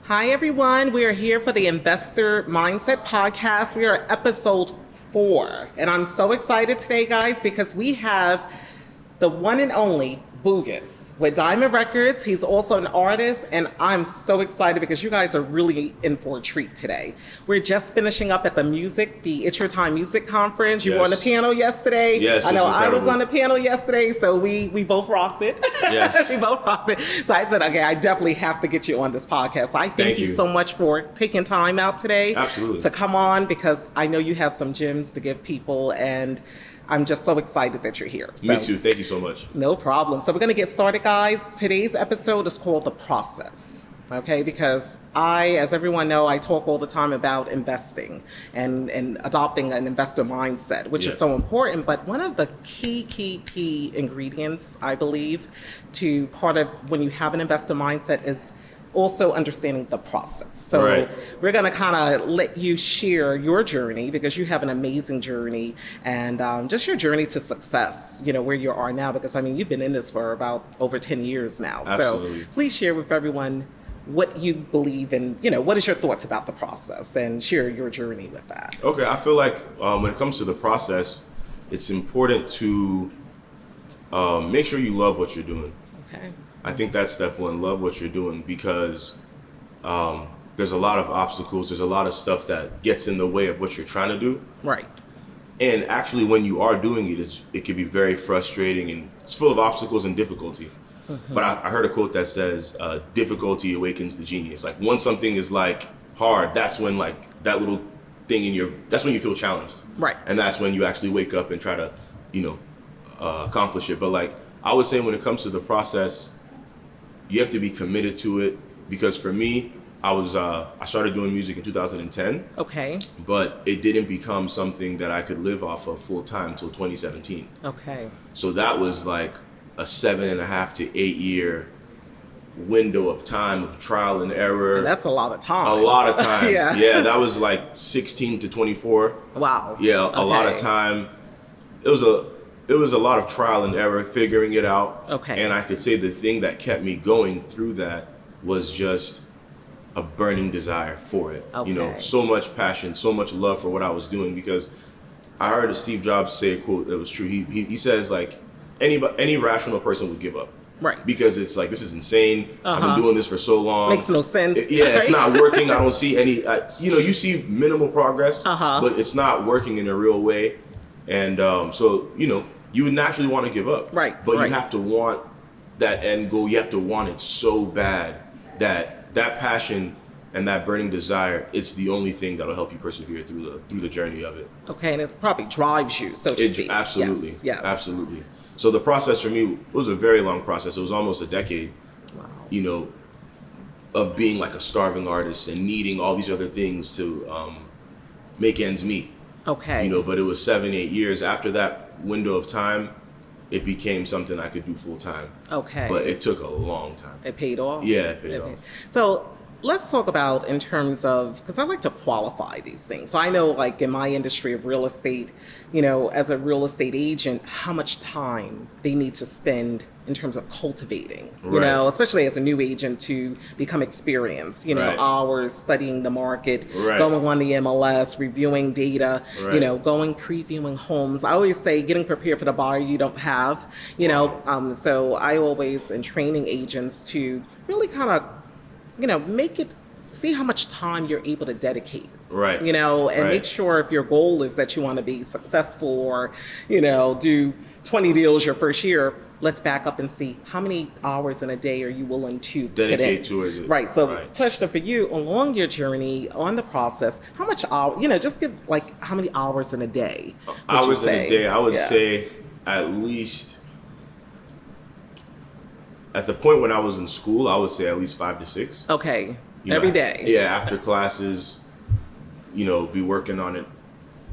Hi, everyone. We are here for the Investor Mindset Podcast. We are episode 4. And I'm so excited today, guys, because we have the one and only Bugus with Diamond Records. He's also an artist, and I'm so excited because you guys are really in for a treat today. We're just finishing up at the It's Your Time Music Conference. You were on the panel yesterday. Yes, I know I incredible. was on the panel yesterday, so we both rocked it. Yes. We both rocked it. So I said, okay, I definitely have to get you on this podcast. So I thank you so much for taking time out today. Absolutely. To come on, because I know you have some gems to give people, and I'm just so excited that you're here. So, Me too. Thank you so much. no problem. So we're going to get started, guys. Today's episode is called The Process. Okay, because as everyone know, I talk all the time about investing and adopting an investor mindset, which is so important. But one of the key ingredients, I believe, to part of when you have an investor mindset is also understanding the process. So we're going to kind of let you share your journey, because you have an amazing journey, and just your journey to success, where you are now, because I mean, you've been in this for about over 10 years now. Absolutely. So please share with everyone what you believe in, what is your thoughts about the process, and share your journey with that. Okay, I feel like when it comes to the process, it's important to make sure you love what you're doing. Okay. I think that's step one, love what you're doing, because there's a lot of obstacles, there's a lot of stuff that gets in the way of what you're trying to do. Right. And actually, when you are doing it, it can be very frustrating and it's full of obstacles and difficulty. Mm-hmm. But I heard a quote that says, difficulty awakens the genius. Like, once something is like hard, that's when like that little thing that's when you feel challenged. Right. And that's when you actually wake up and try to, accomplish it. But like, I would say when it comes to the process, you have to be committed to it, because for me, I started doing music in 2010. Okay. But it didn't become something that I could live off of full time until 2017. Okay. So that was like a 7.5 to 8 year window of time of trial and error. And that's a lot of time. A lot of time. Yeah. That was like 16 to 24. Wow. Yeah, a lot of time. It was a lot of trial and error, figuring it out. Okay. And I could say the thing that kept me going through that was just a burning desire for it. Okay. So much passion, so much love for what I was doing, because I heard Steve Jobs say a quote that was true. He says, like, any rational person would give up. Right. Because it's like, this is insane. I've been doing this for so long. Makes no sense. It's not working. I don't see any, you see minimal progress, but it's not working in a real way. And so, you would naturally want to give up. Right. But you have to want that end goal. You have to want it so bad that passion and that burning desire, it's the only thing that'll help you persevere through the journey of it. Okay, and it probably drives you, so to speak. Absolutely. Yes. Absolutely. So the process for me was a very long process. It was almost a decade, of being like a starving artist and needing all these other things to make ends meet. Okay. But it was 7-8 years after that window of time, it became something I could do full time. Okay. But it took a long time. It paid off? Yeah, it paid off. So let's talk about, in terms of, because I like to qualify these things. So I know, like, in my industry of real estate, as a real estate agent, how much time they need to spend in terms of cultivating, especially as a new agent, to become experienced, hours studying the market, going on the MLS, reviewing data, going previewing homes. I always say getting prepared for the buyer you don't have, so I always, in training agents, to really kind of, make it, see how much time you're able to dedicate. Right. And make sure, if your goal is that you want to be successful, or, do 20 deals your first year, let's back up and see how many hours in a day are you willing to dedicate towards it. Right. So question for you, along your journey, on the process, how much hour, just give, like, how many hours in a day? Hours in a day, I would say at least, at the point when I was in school, I would say at least 5 to 6. Okay. Every day. Yeah, after classes, be working on it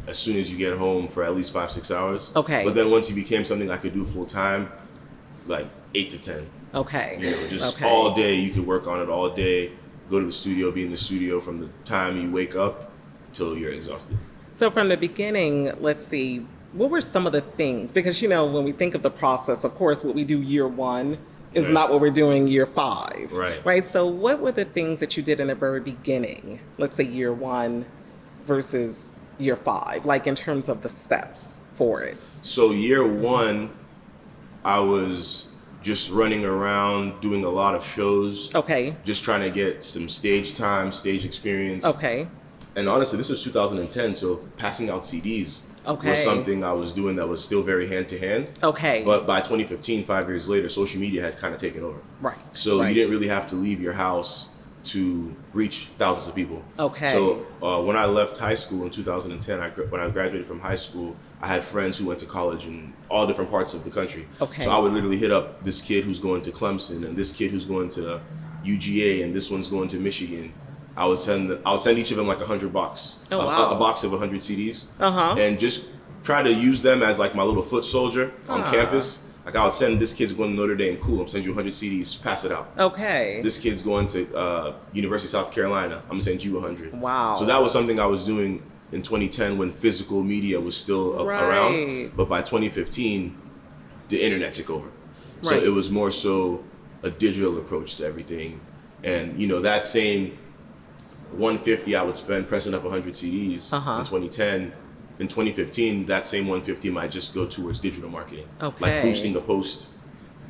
as soon as you get home for at least 5-6 hours. Okay. But then once it became something I could do full time, like 8 to 10. Okay. All day. You could work on it all day, go to the studio, be in the studio from the time you wake up till you're exhausted. So from the beginning, let's see, what were some of the things? Because, when we think of the process, of course, what we do year one, is Right. not what we're doing year 5. Right. Right. So what were the things that you did in the very beginning? Let's say year 1 versus year 5, like in terms of the steps for it. So year 1, I was just running around doing a lot of shows. Okay. Just trying to get some stage time, stage experience. Okay. And honestly, this was 2010, so passing out CDs Okay. was something I was doing that was still very hand to hand. Okay. But by 2015, 5 years later, social media had kind of taken over. Right. So Right. you didn't really have to leave your house to reach thousands of people. Okay. So when I left high school in 2010, when I graduated from high school, I had friends who went to college in all different parts of the country. Okay. So I would literally hit up this kid who's going to Clemson, and this kid who's going to UGA, and this one's going to Michigan. I would send each of them like $100, Oh, wow. a box of 100 CDs, Uh-huh. and just try to use them as like my little foot soldier on campus. Like I would send this kid's going to Notre Dame, cool, I'm sending you 100 CDs, pass it out. Okay. This kid's going to University of South Carolina, I'm gonna send you 100. Wow. So that was something I was doing in 2010 when physical media was still Right. around. But by 2015, the internet took over. So Right. it was more so a digital approach to everything. And that same 150 I would spend pressing up 100 CDs Uh-huh. in 2010. In 2015, that same 150 might just go towards digital marketing. Okay. Like boosting a post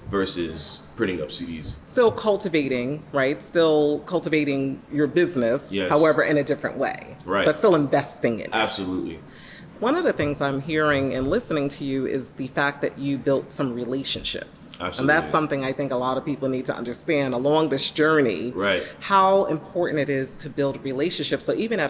versus printing up CDs. Still cultivating, right? Still cultivating your business, Yes. however, in a different way. Right. But still investing in it. Absolutely. One of the things I'm hearing and listening to you is the fact that you built some relationships. And Absolutely. that's something I think a lot of people need to understand along this journey. Right. How important it is to build relationships. So even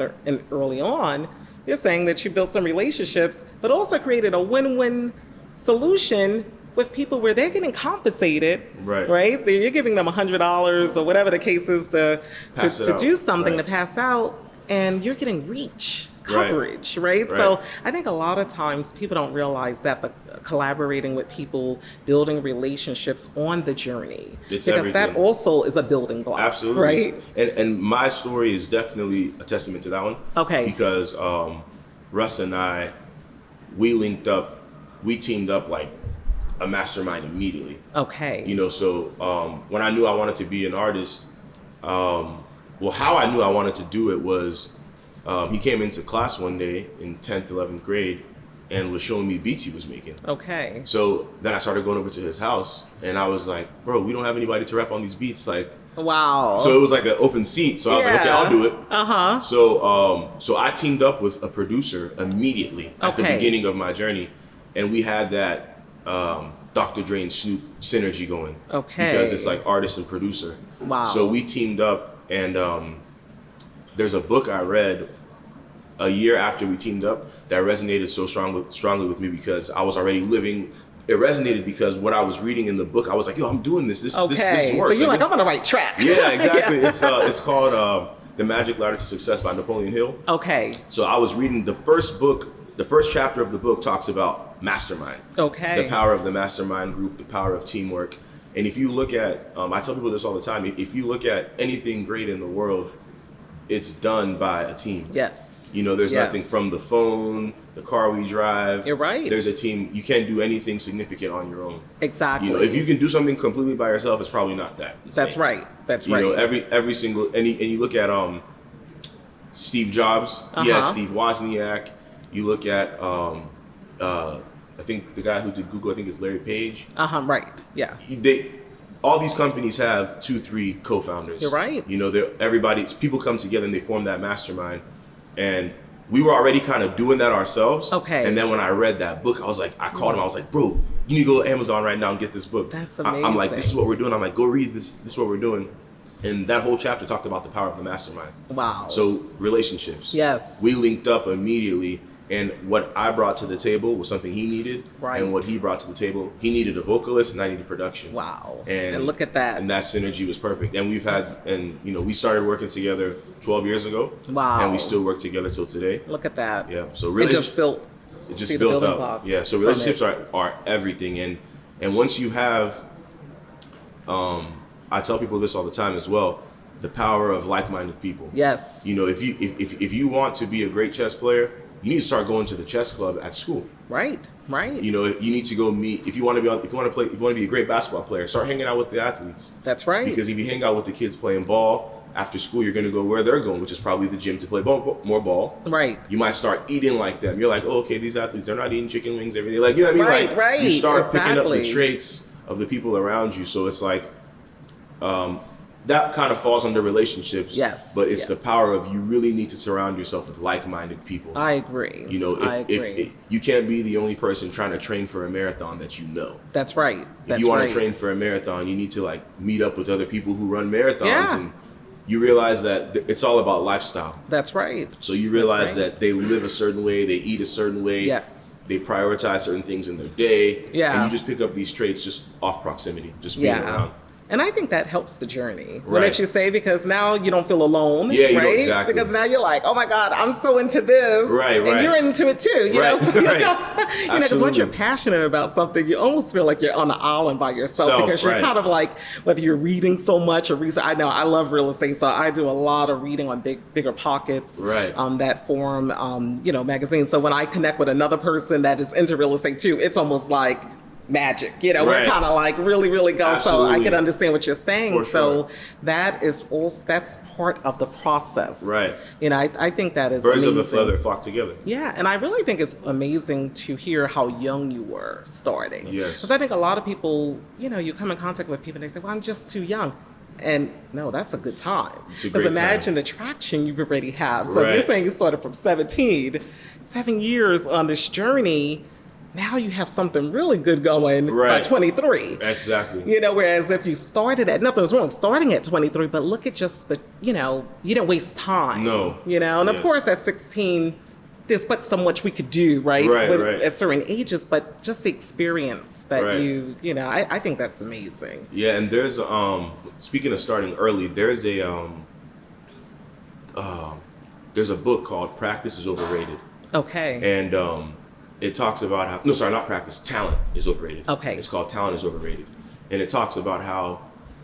early on, you're saying that you built some relationships, but also created a win-win solution with people where they're getting compensated, Right. right? You're giving them $100 or whatever the case is to Pass it out. do something, Right. to pass out, and you're getting reach, Right. coverage, right? Right. So I think a lot of times people don't realize that the collaborating with people, building relationships on the journey, It's because that everything. also is a building block, Absolutely. right? And my story is definitely a testament to that one. Okay. Because Russ and I, we teamed up like a mastermind immediately. Okay. So when I knew I wanted to be an artist, how I knew I wanted to do it was he came into class one day in 10th, 11th grade and was showing me beats he was making. Okay. So then I started going over to his house and I was like, bro, we don't have anybody to rap on these beats. Like, Wow. so it was like an open seat. So I was like, okay, I'll do it. Uh-huh. So I teamed up with a producer immediately at the Okay. beginning of my journey, and we had that Dr. Dre and Snoop synergy going. Okay. Because it's like artist and producer. Wow. So we teamed up, and there's a book I read a year after we teamed up that resonated so strongly with me because I was already living. It resonated because what I was reading in the book, I was like, yo, I'm doing this. This works. So you're like, this- I'm on the right track. Yeah, exactly. Yeah. It's called The Magic Ladder to Success by Napoleon Hill. Okay. So I was reading the first book. The first chapter of the book talks about mastermind. Okay. The power of the mastermind group, the power of teamwork. And if you look at, I tell people this all the time, if you look at anything great in the world, it's done by a team. Yes. There's Yes. nothing from the phone, the car we drive. You're right. There's a team. You can't do anything significant on your own. Exactly. If you can do something completely by yourself, it's probably not that insane. That's right. That's right. Every single and you look at Steve Jobs, he had Uh-huh. Steve Wozniak. You look at I think the guy who did Google, I think it's Larry Page. Right. Yeah. All these companies have 2-3 co-founders. You're right. People come together and they form that mastermind. And we were already kind of doing that ourselves. Okay. And then when I read that book, I called him. I was like, bro, you need to go to Amazon right now and get this book. That's I'm like, this is amazing. what we're doing. I'm like, go read this. This is what we're doing. And that whole chapter talked about the power of the mastermind. Wow. So relationships. Yes. We linked up immediately. And what I brought to the table was something he needed. Right. And what he brought to the table, he needed a vocalist and I needed production. Wow. And look at that. And that synergy was perfect. And we started working together 12 years ago. Wow. And we still work together till today. Look at that. Yeah. So It really just built. it just see the built building up. blocks Yeah. So from relationships it. are everything. And once you have I tell people this all the time as well, the power of like-minded people. Yes. If you want to be a great chess player, you need to start going to the chess club at school. Right. You know, you need to go meet, if you want to be a great basketball player, start hanging out with the athletes. That's right. Because if you hang out with the kids playing ball after school, you're going to go where they're going, which is probably the gym to play more ball. Right. You might start eating like them. You're like, oh, okay, these athletes, they're not eating chicken wings every day. Like, you know what I mean? Right. You start picking up the Exactly. traits of the people around you. So it's like, that kind of falls under relationships. Yes. But it's yes. the power of, you really need to surround yourself with like-minded people. I agree. You know, if you can't be the only person trying to train for a marathon that you know. That's right. If you want to train for a marathon, you need to like meet up with other people who run marathons, Yeah. and you realize that it's all about lifestyle. That's right. So you realize right. that they live a certain way, they eat a certain way, Yes. they prioritize certain things in their day, Yeah. and you just pick up these traits just off proximity, just being around. And I think that helps the journey. Right. Wouldn't you say? Because now you don't feel alone. Yeah, you right? don't, exactly. Because now you're like, oh my God, I'm so into this. Right, and right. you're into it too. You Right, know, so, right. you know, because once you're Absolutely. passionate about something, you almost feel like you're on an island by yourself. Self, Because you're right. kind of like, whether you're reading so much or research. I know I love real estate, so I do a lot of reading on bigger pockets. Right. That forum, magazine. So when I connect with another person that is into real estate too, it's almost like magic, Right. we're kind of like really go. Absolutely. So I can understand what you're saying. For So sure. that's part of the process. Right. I think that is Birds amazing. of a feather flock together. Yeah, and I really think it's amazing to hear how young you were starting. Yes. Because I think a lot of people, you come in contact with people and they say, well, I'm just too young. And no, that's a good time. It's a Because great imagine the traction you already have. So Right. you're saying you started from 17, 7 years on this journey. Now you have something really good going by Right. 23. Exactly. Whereas if you started at, nothing's wrong starting at 23, but look at just you didn't waste time. No. And of Yes. course at 16, there's but so much we could do, right? Right, right. At certain ages, but just the experience that Right. I think that's amazing. Yeah, and there's speaking of starting early, there's a book called Practice is Overrated. Okay. And it talks about how, no, sorry, not practice, talent is overrated. Okay. It's called Talent is Overrated. And it talks about how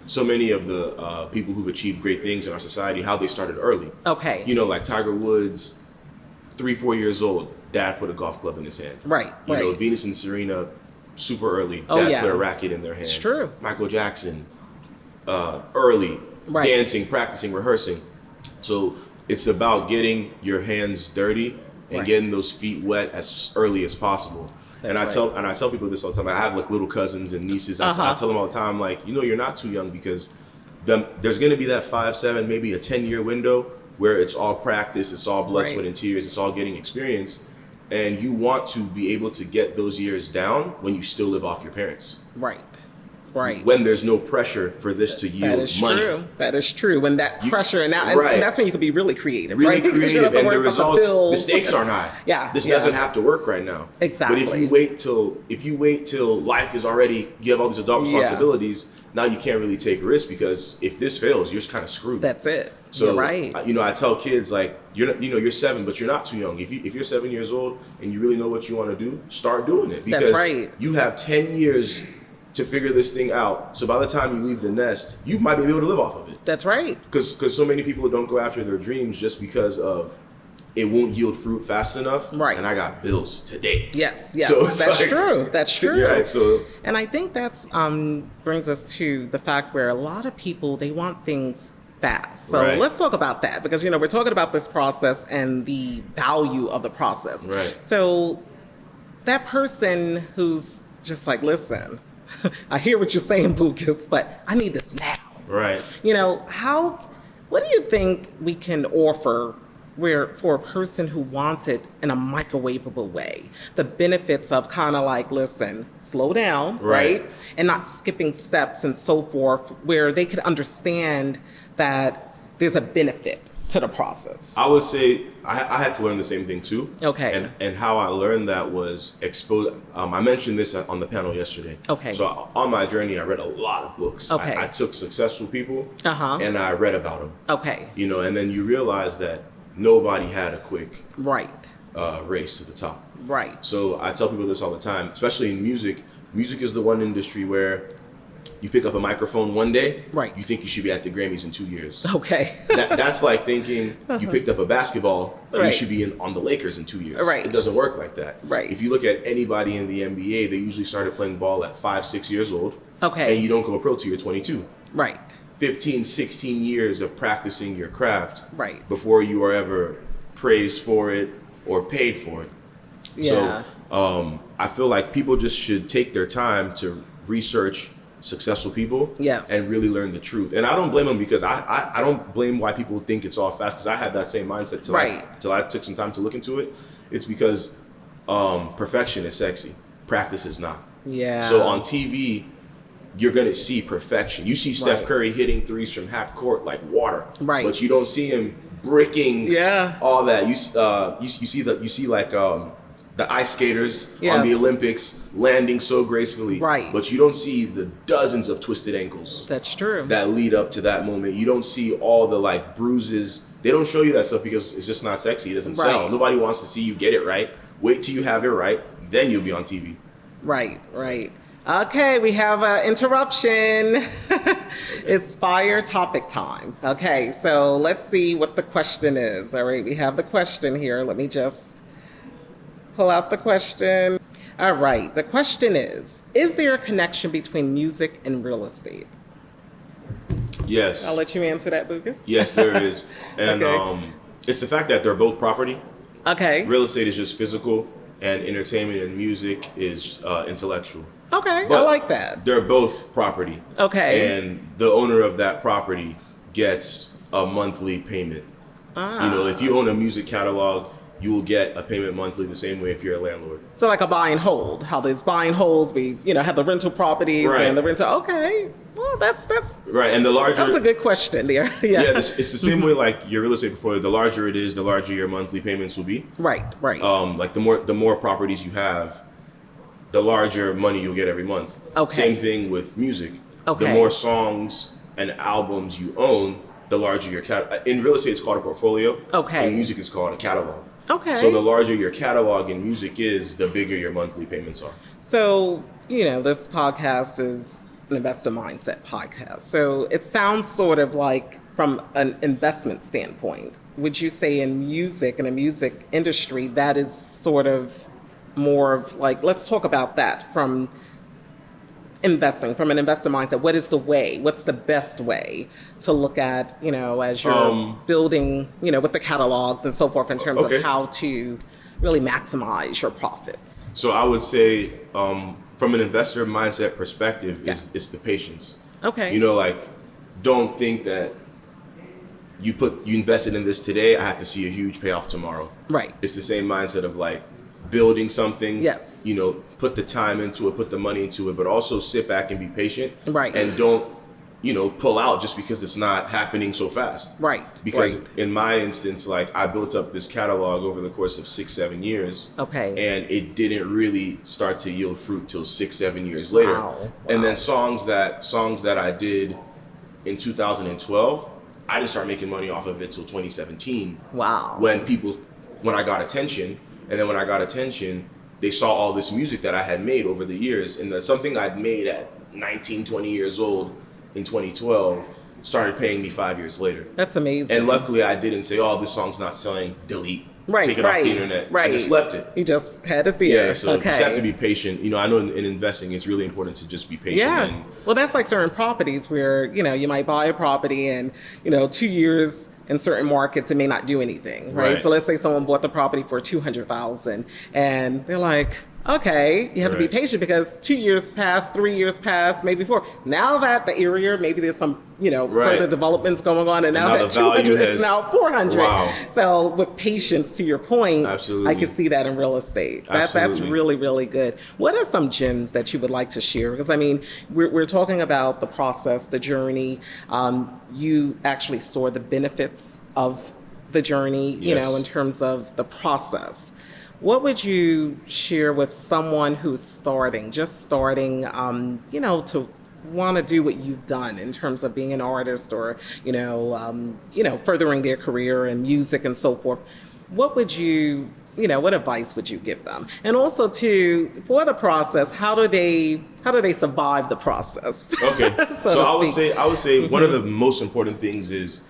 so many of the people who've achieved great things in our society, how they started early. Okay. Like Tiger Woods, 3-4 years old, dad put a golf club in his hand. Right, right. Venus and Serena, super early, Oh, dad yeah. put a racket in their hand. It's true. Michael Jackson, early, Right. dancing, practicing, rehearsing. So it's about getting your hands dirty and Right. getting those feet wet as early as possible. That's And I right. tell people this all the time. I have like little cousins and nieces. I tell them all the time, like, you're not too young, because there's going to be that 5, 7, maybe a 10-year window where it's all practice, it's all blood, Right. sweat, and tears, it's all getting experience. And you want to be able to get those years down when you still live off your parents. Right. Right. When there's no pressure for this to yield That is money. true. That is true. When that pressure, and Right. that's when you can be really creative, Really right? Because you don't creative, have to and worry the about results, the bills. stakes aren't high. Yeah, This yeah. doesn't have to work right now. Exactly. But if you wait till life is already, you have all these adult Yeah. responsibilities, now you can't really take risks, because if this fails, you're just kind of screwed. That's it. So, You're right. I tell kids, like, you're 7, but you're not too young. If you're 7 years old and you really know what you want to do, start doing it, because That's right. you have 10 years to figure this thing out. So by the time you leave the nest, you might be able to live off of it. That's right. Because so many people don't go after their dreams just because of it won't yield fruit fast enough. Right. And I got bills today. Yes, So it's that's like- true. That's true. Right, so And I think that's brings us to the fact where a lot of people, they want things fast. So Right. let's talk about that, because we're talking about this process and the value of the process. Right. So that person who's just like, listen, I hear what you're saying, Bugus, but I need this now. right. What do you think we can offer for a person who wants it in a microwavable way? The benefits of kind of like, listen, slow down, Right. right? And not skipping steps and so forth, where they could understand that there's a benefit to the process. I would say I had to learn the same thing too. Okay. And how I learned that was exposed. I mentioned this on the panel yesterday. Okay. So on my journey, I read a lot of books. Okay. I took successful people Uh-huh. and I read about them. Okay. And then you realize that nobody had a quick Right. race to the top. Right. So I tell people this all the time, especially in music. Music is the one industry where you pick up a microphone one day, Right. you think you should be at the Grammys in 2 years. Okay. That's like thinking you picked up a basketball, you Right. should be on the Lakers in 2 years. Right. It doesn't work like that. Right. If you look at anybody in the NBA, they usually started playing ball at 5, 6 years old. Okay. And you don't go pro till you're 22. Right. 15, 16 years of practicing your craft Right. before you are ever praised for it or paid for it. Yeah. So I feel like people just should take their time to research successful people Yes. and really learn the truth. And I don't blame them, because I don't blame why people think it's all fast, because I had that same mindset till I took some time to look into it. It's because perfection is sexy, practice is not. Yeah. So on TV, you're going to see perfection. You see Steph Right. Curry hitting threes from half court like water, Right. but you don't see him bricking Yeah. all that. You see like the ice skaters on the Yes. Olympics landing so gracefully, Right. but you don't see the dozens of twisted ankles That's true. that lead up to that moment. You don't see all the like bruises. They don't show you that stuff because it's just not sexy. It doesn't sell. Right. Nobody wants to see you get it right. Wait till you have it right, then you'll be on TV. Right, right. Okay, we have an interruption. It's fire topic time. Okay, so let's see what the question is. All right, we have the question here. Let me just pull out the question. All right, the question is there a connection between music and real estate? Yes. I'll let you answer that, Bugus. Yes, there is. And Okay. it's the fact that they're both property. Okay. Real estate is just physical, and entertainment and music is intellectual. Okay, I But like that. They're both property. Okay. And the owner of that property gets a monthly payment. You know, if you own a music catalog, you will get a payment monthly the same way if you're a landlord. So like a buy and hold, how there's buy and holds, we have the rental properties Right. and the rental. Okay, well that's Right, and the larger... that was a good question there. Yeah. Yeah, it's the same way like your real estate portfolio. The larger it is, the larger your monthly payments will be. Right. Like the more properties you have, the larger money you'll get every month. Okay. Same thing with music. Okay. The more songs and albums you own, the larger your in real estate it's called a portfolio. Okay. In music it's called a catalog. Okay. So the larger your catalog in music is, the bigger your monthly payments are. So, this podcast is an investor mindset podcast. So it sounds sort of like from an investment standpoint. Would you say in music, in a music industry, that is sort of more of like, let's talk about that from investing, from an investor mindset. What is the way? What's the best way to look at, as you're building, with the catalogs and so forth in terms Okay. of how to really maximize your profits? So I would say from an investor mindset perspective, it's the patience. Okay. Don't think that you invested in this today, I have to see a huge payoff tomorrow. Right. It's the same mindset of like building something. Yes. Put the time into it, put the money into it, but also sit back and be patient. Right. And don't, pull out just because it's not happening so fast. Right. Because Right. in my instance, like I built up this catalog over the course of 6-7 years. Okay. And it didn't really start to yield fruit till 6-7 years later. Wow. And then songs that I did in 2012, I didn't start making money off of it till 2017. Wow. When I got attention, and then when I got attention, they saw all this music that I had made over the years, and that something I'd made at 19, 20 years old in 2012 started paying me 5 years later. That's amazing. And luckily I didn't say, oh, this song's not selling, delete, Right, take it right, off the internet. right. I just left it. You just had it there. Yeah, so okay. you just have to be patient. I know in investing, it's really important to just be patient. Yeah. And Well, that's like certain properties where, you might buy a property and, 2 years in certain markets, it may not do anything, right? Right. So let's say someone bought the property for $200,000 and they're like, okay, you have to be Right. patient because 2 years passed, 3 years passed, maybe 4. Now that the area, maybe there's some, Right. further developments going on, and now now that the value 200 is has- now 400. Wow. So with patience, to your point, Absolutely. I can see that in real estate. That's Absolutely. really, really good. What are some gems that you would like to share? Because we're talking about the process, the journey. You actually saw the benefits of the journey, Yes. in terms of the process. What would you share with someone who's just starting, to want to do what you've done in terms of being an artist or, furthering their career in music and so forth? What would you, what advice would you give them? And also too, for the process, how do they survive the process? Okay. So I would say one of the most important things is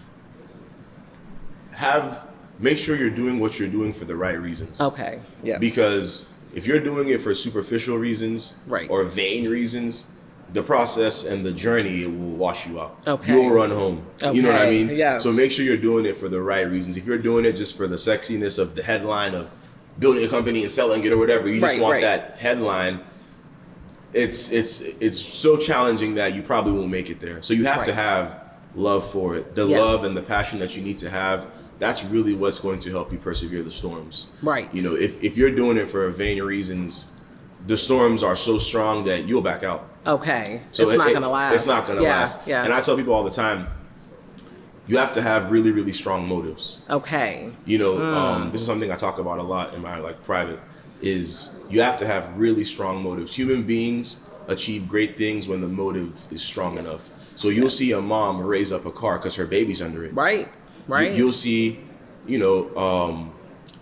make sure you're doing what you're doing for the right reasons. Okay. Yes. Because if you're doing it for superficial reasons Right. or vain reasons, the process and the journey, it will wash you out. Okay. You'll run home. You know what I Okay, mean? yes. So make sure you're doing it for the right reasons. If you're doing it just for the sexiness of the headline of building a company and selling it or whatever, you just Right, want right. that headline. It's so challenging that you probably won't make it there. So you have to Right. have love for it. The Yes. love and the passion that you need to have, that's really what's going to help you persevere the storms. Right. You know, if you're doing it for vain reasons, the storms are so strong that you'll back out. Okay. So it's not going to last. It's not going to last. Yeah. And I tell people all the time, you have to have really, really strong motives. Okay. You know, this is something I talk about a lot in my private, is you have to have really strong motives. Human beings achieve great things when the motive is strong enough. So you'll Yes. see a mom raise up a car because her baby's under it. Right. Right. You'll see,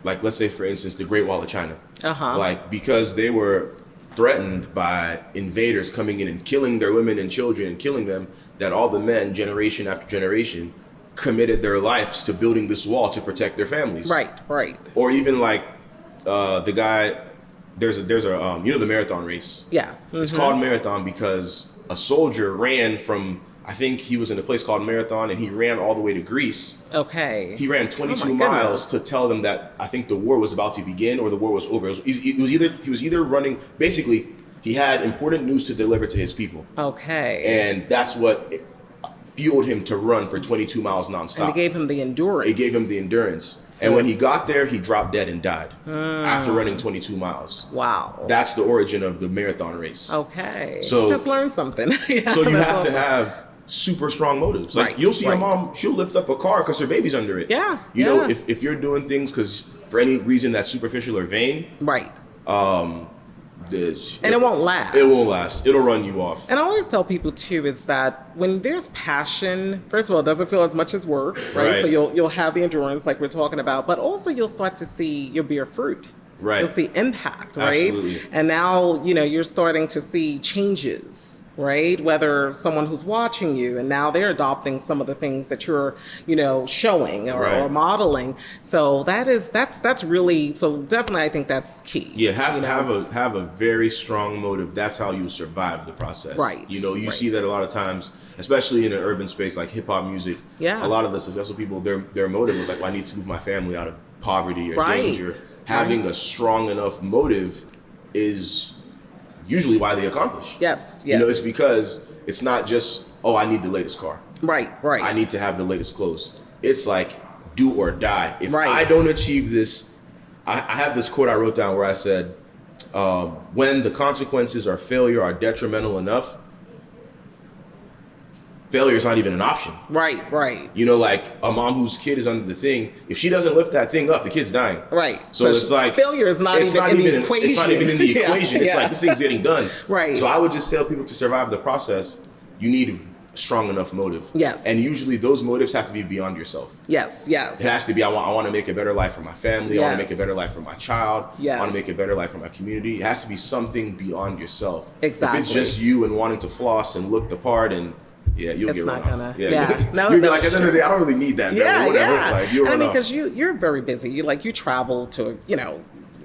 like let's say for instance, the Great Wall of China. Uh-huh. Like because they were threatened by invaders coming in and killing their women and children and killing them, that all the men, generation after generation, committed their lives to building this wall to protect their families. Right. Right. Or even like the guy, there's a the marathon race. Yeah. It's called marathon because a soldier ran from, I think he was in a place called Marathon, and he ran all the way to Greece. Okay. He ran 22 Oh my miles goodness. to tell them that I think the war was about to begin or the war was over. It was either running. Basically, he had important news to deliver to his people, Okay. and that's what fueled him to run for 22 miles nonstop. And it gave him the endurance. It gave him the endurance. And when he got there, he dropped dead and died after running 22 miles. Wow. That's the origin of the marathon race. Okay. So- just learned something. Yeah, So you that's have to awesome. have super strong motives. Like Right, you'll see right. your mom, she'll lift up a car because her baby's under it. Yeah, You know, yeah. if you're doing things because for any reason that's superficial or vain, Right. and it won't last. It won't last. It'll run you off. And I always tell people too is that when there's passion, first of all, it doesn't feel as much as work, right? Right. So you'll have the endurance like we're talking about, but also you'll start to see your bear fruit. Right. You'll see impact, right? Absolutely. And now, you're starting to see changes, right? Whether someone who's watching you and now they're adopting some of the things that you're, showing or, Right. or modeling. So that's really, so definitely I think that's key. Yeah, have a very strong motive. That's how you survive the process. Right, You right. see that a lot of times, especially in an urban space like hip hop music. Yeah. A lot of the successful people, their motive was like, well, I need to move my family out of poverty or Right, danger. Having a strong enough motive is usually why they accomplish. Yes, It's because it's not just, oh, I need the latest car. Right. I need to have the latest clothes. It's like do or die. If Right. I don't achieve this, I have this quote I wrote down where I said, when the consequences of failure are detrimental enough, failure is not even an option. Right. Like a mom whose kid is under the thing, if she doesn't lift that thing up, the kid's dying. Right. So it's like failure is not even in the equation. It's not even in the Yeah, equation. It's yeah. like this thing's getting done. Right. So I would just tell people to survive the process, you need a strong enough motive. Yes. And usually those motives have to be beyond yourself. Yes. It has to be, I want to make a better life for my family. I want to make a Yes. better life for my child. Yes. I want to make a better life for my community. It has to be something beyond yourself. Exactly. If it's just you and wanting to floss and look the part and you'll It's get not run off. gonna- yeah. No, You'll be no, like, at the end of the day, I don't really need that. Yeah, man, whatever. yeah. Like, you'll And I run mean, off. because you're very busy. You travel to,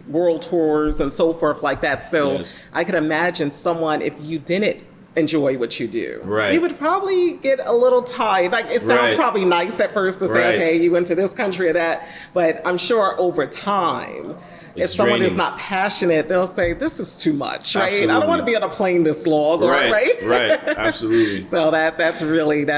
world tours and so forth like that. So Yes. I could imagine someone, if you didn't enjoy what you do, Right. you would probably get a little tired. Like, it sounds Right. probably nice at first to say, Right. okay, you went to this country or that, but I'm sure over time, if It's someone is draining. not passionate, they'll say, this is too much, right? I Absolutely. don't want to be on a plane this long, right? Absolutely. So that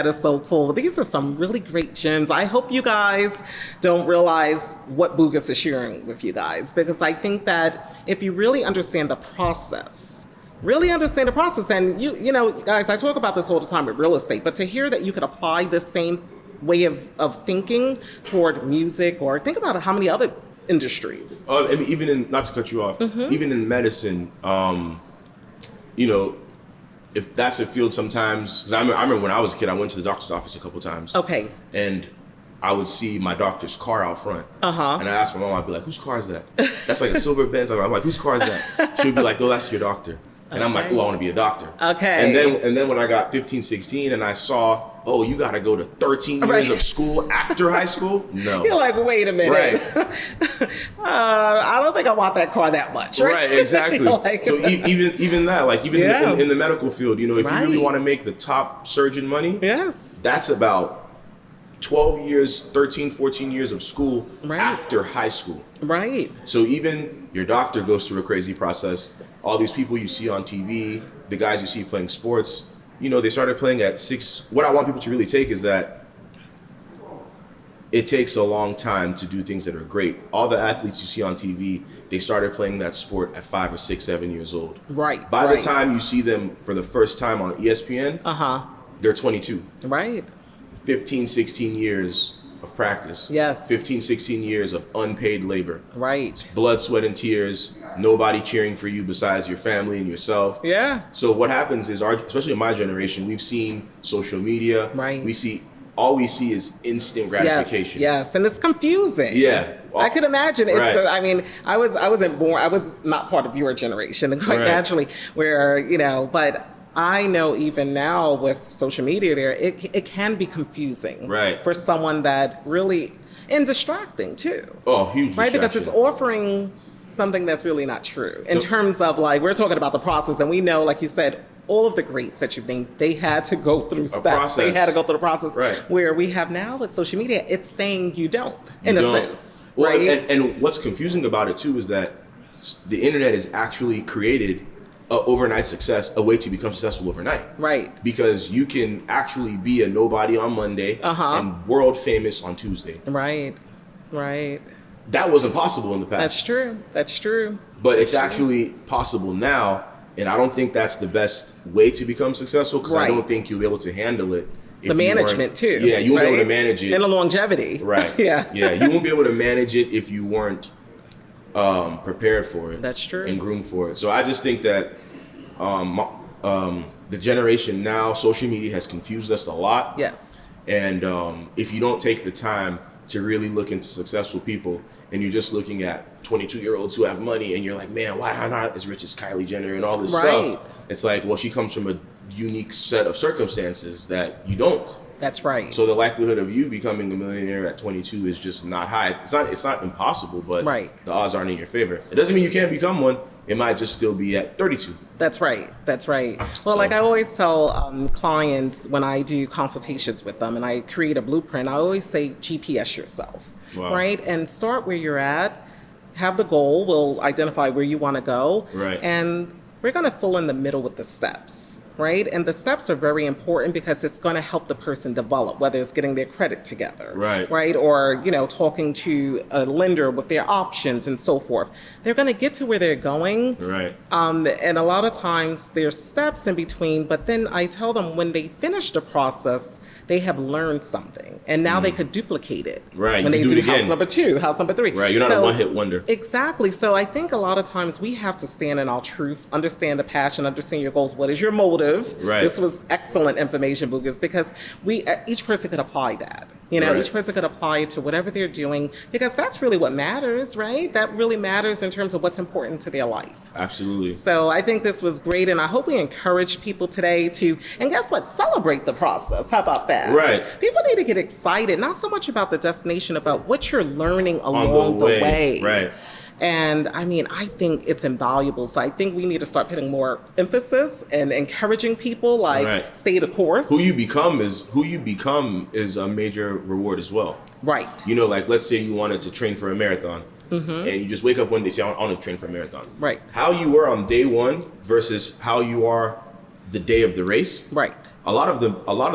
is so cool. These are some really great gems. I hope you guys don't realize what Bugus is sharing with you guys, because I think that if you really understand the process, and you know, guys, I talk about this all the time with real estate, but to hear that you could apply this same way of thinking toward music, or think about how many other industries. I mean, even in, not to cut you off, even in medicine, if that's a field sometimes, because I remember when I was a kid, I went to the doctor's office a couple times. Okay. And I would see my doctor's car out front. Uh-huh. And I asked my mom, I'd be like, whose car is that? That's like a silver Benz. I'm like, whose car is that? She would be like, oh, that's your doctor. And I'm like, oh, I want to be a doctor. Okay. And then when I got 15, 16 and I saw, oh, you got to go to 13 years of school after high school? No. You're like, wait a minute. Right. I don't think I want that car that much. Right, exactly. Like, so even that, like even in the medical field, you know, if you really want to make the top surgeon money, yes, that's about 12 years, 13, 14 years of school after high school. Right. So even your doctor goes through a crazy process. All these people you see on TV, the guys you see playing sports, you know, they started playing at 6. What I want people to really take is that it takes a long time to do things that are great. All the athletes you see on TV, they started playing that sport at 5 or 6, 7 years old. Right. By the time you see them for the first time on ESPN, they're 22. Right. 15, 16 years of practice. Yes. 15, 16 years of unpaid labor. Right. Blood, sweat, and tears. Nobody cheering for you besides your family and yourself. Yeah. So what happens is, especially in my generation, we've seen social media. Right. All we see is instant gratification. Yes, and it's confusing. Yeah. I can imagine. Right. I mean, I wasn't born. I was not part of your generation, quite naturally. Where but I know even now with social media, it can be confusing. Right. For someone that really and distracting too. Oh, huge. Right, because it's offering something that's really not true in terms of like we're talking about the process, and we know, like you said, all of the greats that you've named, they had to go through steps. Process. They had to go through the process. Right. Where we have now with social media, it's saying you don't, in a sense. Well, right? and what's confusing about it too is that the internet has actually created a overnight success, a way to become successful overnight. Right. Because you can actually be a nobody on Monday and world famous on Tuesday. Right. Right. That wasn't possible in the past. That's true. That's true. But it's actually possible now. And I don't think that's the best way to become successful, because I don't think you'll be able to handle it. The management too. Yeah, you won't be able to manage it. And the longevity. Right. Yeah. Yeah, you won't be able to manage it if you weren't prepared for it. That's true. And groomed for it. So I just think that the generation now, social media has confused us a lot. Yes. And if you don't take the time to really look into successful people, and you're just looking at 22-year-olds who have money, and you're like, man, why am I not as rich as Kylie Jenner and all this stuff? It's like, well, she comes from a unique set of circumstances that you don't. That's right. So the likelihood of you becoming a millionaire at 22 is just not high. It's not impossible, but the odds aren't in your favor. It doesn't mean you can't become one. It might just still be at 32. That's right. That's right. Well, like I always tell clients when I do consultations with them and I create a blueprint, I always say GPS yourself, right? And start where you're at, have the goal, we'll identify where you want to go, and we're going to fill in the middle with the steps. Right? And the steps are very important because it's going to help the person develop, whether it's getting their credit together, right? Or, talking to a lender with their options and so forth. They're going to get to where they're going. Right. And a lot of times there's steps in between, but then I tell them when they finish the process, they have learned something. And now they could duplicate it. Right. When they do house number 2, house number 3. Right. You're not a one-hit wonder. Exactly. So I think a lot of times we have to stand in our truth, understand the passion, understand your goals. What is your motive? Right. This was excellent information, Bugus, because each person could apply that. Each person could apply it to whatever they're doing, because that's really what matters, right? That really matters in terms of what's important to their life. Absolutely. So I think this was great, and I hope we encourage people today to, and guess what? Celebrate the process. How about that? Right. People need to get excited, not so much about the destination, about what you're learning along the way. Right. And I mean, I think it's invaluable. So I think we need to start putting more emphasis and encouraging people, like stay the course. Who you become is a major reward as well. Right. Like let's say you wanted to train for a marathon, and you just wake up one day and say, I want to train for a marathon. Right. How you were on day one versus how you are the day of the race. Right. A lot of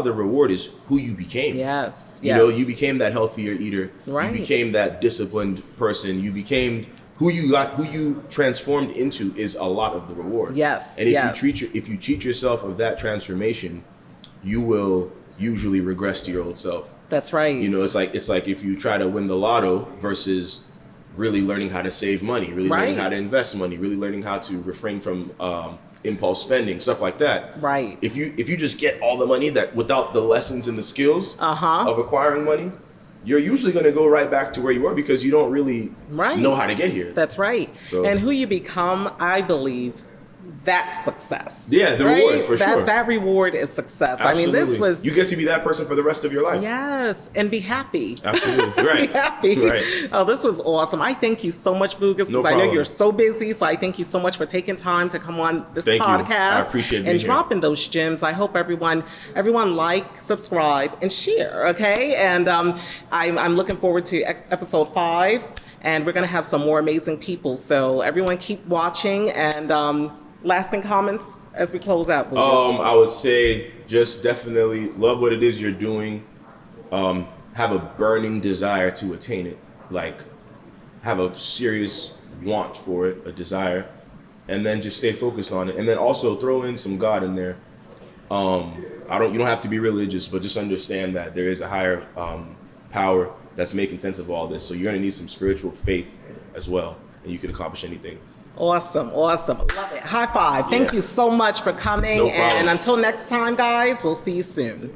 the reward is who you became. Yes. You became that healthier eater. Right. You became that disciplined person. You became who you transformed into is a lot of the reward. Yes. And if you treat yourself of that transformation, you will usually regress to your old self. That's right. It's like if you try to win the lotto versus really learning how to save money, really learning how to invest money, really learning how to refrain from impulse spending, stuff like that. Right. If you just get all the money that without the lessons and the skills of acquiring money, you're usually going to go right back to where you were because you don't really Right. know how to get here. That's right. So- And who you become, I believe, that's success. Yeah, the reward, for sure. That reward is success. Absolutely. I mean, this was You get to be that person for the rest of your life. yes, and be happy. Absolutely. Right. Be happy. Right. Oh, this was awesome. I thank you so much, Bugus, because No I know problem. you're so busy. So I thank you so much for taking time to come on this Thank you. podcast. I appreciate being and here. dropping those gems. I hope everyone like, subscribe, and share. Okay, and I'm looking forward to episode 5, and we're gonna have some more amazing people. So everyone keep watching, and lasting comments as we close out, Bugus. I would say just definitely love what it is you're doing. Have a burning desire to attain it. Like, have a serious want for it, a desire, and then just stay focused on it. And then also throw in some God in there. You don't have to be religious, but just understand that there is a higher power that's making sense of all this. So you're gonna need some spiritual faith as well, and you can accomplish anything. Awesome. Love it. High five. Thank Yeah. you so much for coming. No problem. And until next time, guys, we'll see you soon.